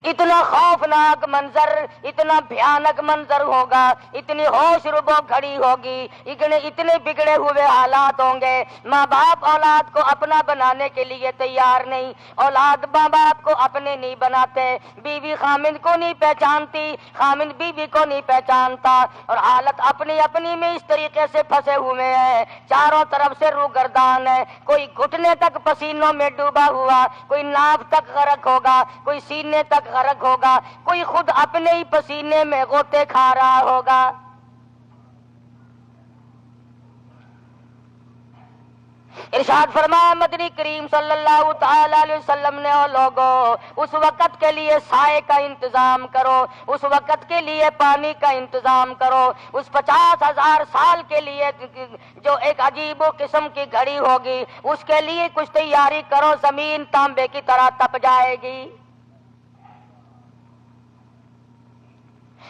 اتنا خوفناک منظر، اتنا بھیانک منظر ہوگا، اتنی ہوش ربو گھڑی ہوگی، اتنے بگڑے ہوئے حالات ہوں گے۔ ماں باپ اولاد کو اپنا بنانے کے لیے تیار نہیں، اولاد ماں باپ کو اپنے نہیں بناتے، بیوی خامند کو نہیں پہچانتی، خامند بیوی کو نہیں پہچانتا، اور حالت اپنی اپنی میں اس طریقے سے پھنسے ہوئے ہیں، چاروں طرف سے روگردان ہے، کوئی گھٹنے تک پسینوں میں ڈوبا ہوا، کوئی ناف تک غرق ہوگا، کوئی سینے تک غرق ہوگا، کوئی خود اپنے ہی پسینے میں غوطے کھا رہا ہوگا۔ ارشاد فرمایا مدنی کریم صلی اللہ تعالی علیہ وسلم نے، او لوگوں اس وقت کے لیے سائے کا انتظام کرو، اس وقت کے لیے پانی کا انتظام کرو، اس 50,000 سال کے لیے جو ایک عجیب و قسم کی گھڑی ہوگی اس کے لیے کچھ تیاری کرو، زمین تانبے کی طرح تپ جائے گی۔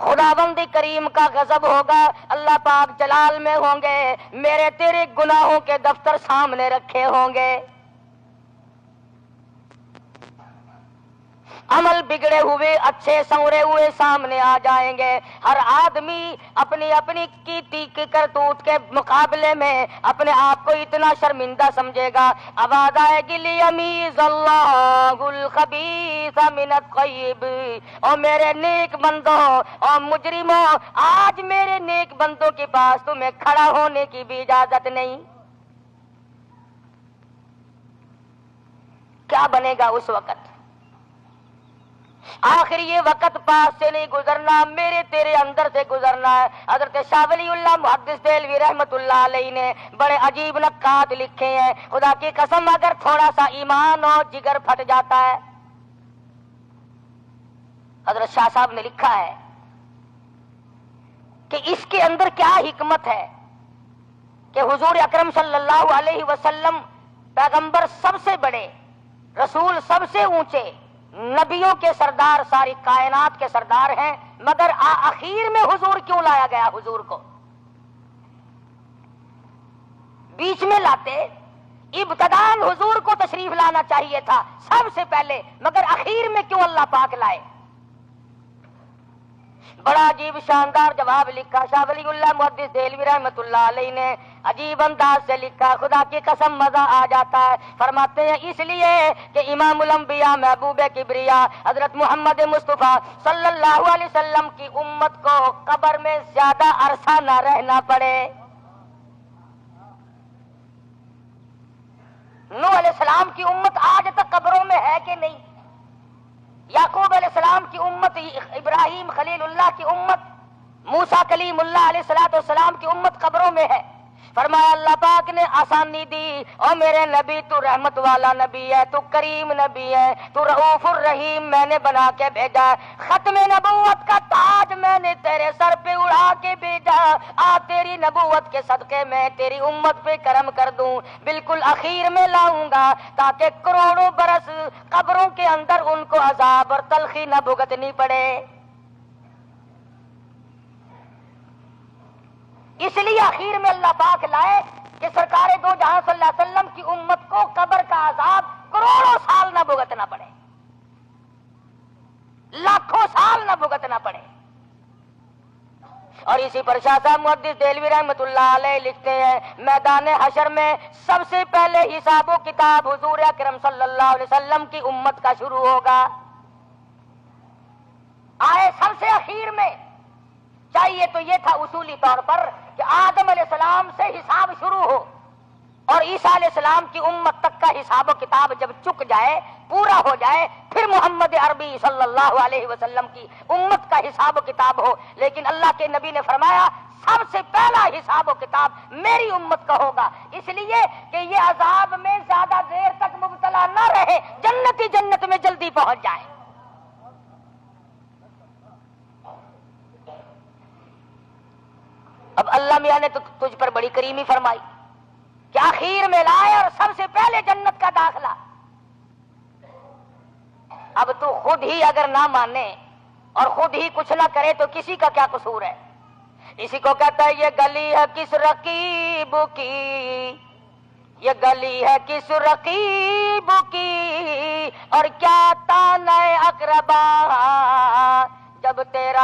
خداوند کریم کا غضب ہوگا، اللہ پاک جلال میں ہوں گے، میرے تیرے گناہوں کے دفتر سامنے رکھے ہوں گے، عمل بگڑے ہوئے اچھے سنورے ہوئے سامنے آ جائیں گے۔ ہر آدمی اپنی اپنی کی کرتوت کے مقابلے میں اپنے آپ کو اتنا شرمندہ سمجھے گا۔ آواز آئے گی لیمیز اللہ الخبیث من الطیب، اور میرے نیک بندوں اور مجرموں، آج میرے نیک بندوں کے پاس تمہیں کھڑا ہونے کی بھی اجازت نہیں۔ کیا بنے گا اس وقت؟ آخر یہ وقت پاس سے نہیں گزرنا، میرے تیرے اندر سے گزرنا ہے۔ حضرت شاہ ولی اللہ محدث دہلوی رحمت اللہ علیہ نے بڑے عجیب نکات لکھے ہیں، خدا کی قسم اگر تھوڑا سا ایمان اور جگر پھٹ جاتا ہے۔ حضرت شاہ صاحب نے لکھا ہے کہ اس کے اندر کیا حکمت ہے کہ حضور اکرم صلی اللہ علیہ وسلم پیغمبر سب سے بڑے، رسول سب سے اونچے، نبیوں کے سردار، ساری کائنات کے سردار ہیں، مگر آخر میں حضور کیوں لایا گیا؟ حضور کو بیچ میں لاتے، ابتداءً حضور کو تشریف لانا چاہیے تھا سب سے پہلے، مگر اخیر میں کیوں اللہ پاک لائے؟ بڑا عجیب شاندار جواب لکھا شاہ ولی اللہ محدث دہلوی رحمت اللہ علیہ نے، عجیب انداز سے لکھا، خدا کی قسم مزہ آ جاتا ہے۔ فرماتے ہیں اس لیے کہ امام الانبیاء محبوب کبریا حضرت محمد مصطفیٰ صلی اللہ علیہ وسلم کی امت کو قبر میں زیادہ عرصہ نہ رہنا پڑے۔ نوح علیہ السلام کی امت آج تک قبروں میں ہے کہ نہیں؟ یعقوب علیہ السلام کی امت، ابراہیم خلیل اللہ کی امت، موسیٰ کلیم اللہ علیہ السلام کی امت قبروں میں ہے۔ فرمایا اللہ پاک نے آسانی دی، اور میرے نبی تو رحمت والا نبی ہے، تو کریم نبی ہے، تو رؤوف الرحیم، میں نے بنا کے بھیجا، ختم نبوت کا تاج میں نے تیرے سر پہ اڑا کے بھیجا، آ تیری نبوت کے صدقے میں تیری امت پہ کرم کر دوں، بالکل اخیر میں لاؤں گا تاکہ کروڑوں برس قبروں کے اندر ان کو عذاب اور تلخی نہ بھگتنی پڑے۔ اس لیے آخر میں اللہ پاک لائے کہ سرکار دو جہاں صلی اللہ علیہ وسلم کی امت کو قبر کا عذاب کروڑوں سال نہ بھگتنا پڑے، لاکھوں سال نہ بھگتنا پڑے۔ اور اسی پر شاہ صاحب محدث دہلوی رحمت اللہ علیہ لکھتے ہیں، میدان حشر میں سب سے پہلے حساب و کتاب حضور اکرم صلی اللہ علیہ وسلم کی امت کا شروع ہوگا۔ آئے سب سے اخیر میں، چاہیے تو یہ تھا اصولی طور پر کہ آدم علیہ السلام سے حساب شروع ہو، اور عیسیٰ علیہ السلام کی امت تک کا حساب و کتاب جب چک جائے، پورا ہو جائے، پھر محمد عربی صلی اللہ علیہ وسلم کی امت کا حساب و کتاب ہو۔ لیکن اللہ کے نبی نے فرمایا سب سے پہلا حساب و کتاب میری امت کا ہوگا، اس لیے کہ یہ عذاب میں زیادہ دیر تک مبتلا نہ رہے، جنتی جنت میں جلدی پہنچ جائے۔ اب اللہ میاں نے تو تجھ پر بڑی کریمی فرمائی کہ آخر میں لائے اور سب سے پہلے جنت کا داخلہ۔ اب تو خود ہی اگر نہ مانے اور خود ہی کچھ نہ کرے تو کسی کا کیا قصور ہے؟ اسی کو کہتا ہے یہ گلی ہے کس رقیب کی، یہ گلی ہے کس رقیب کی، اور کیا تانے اقربا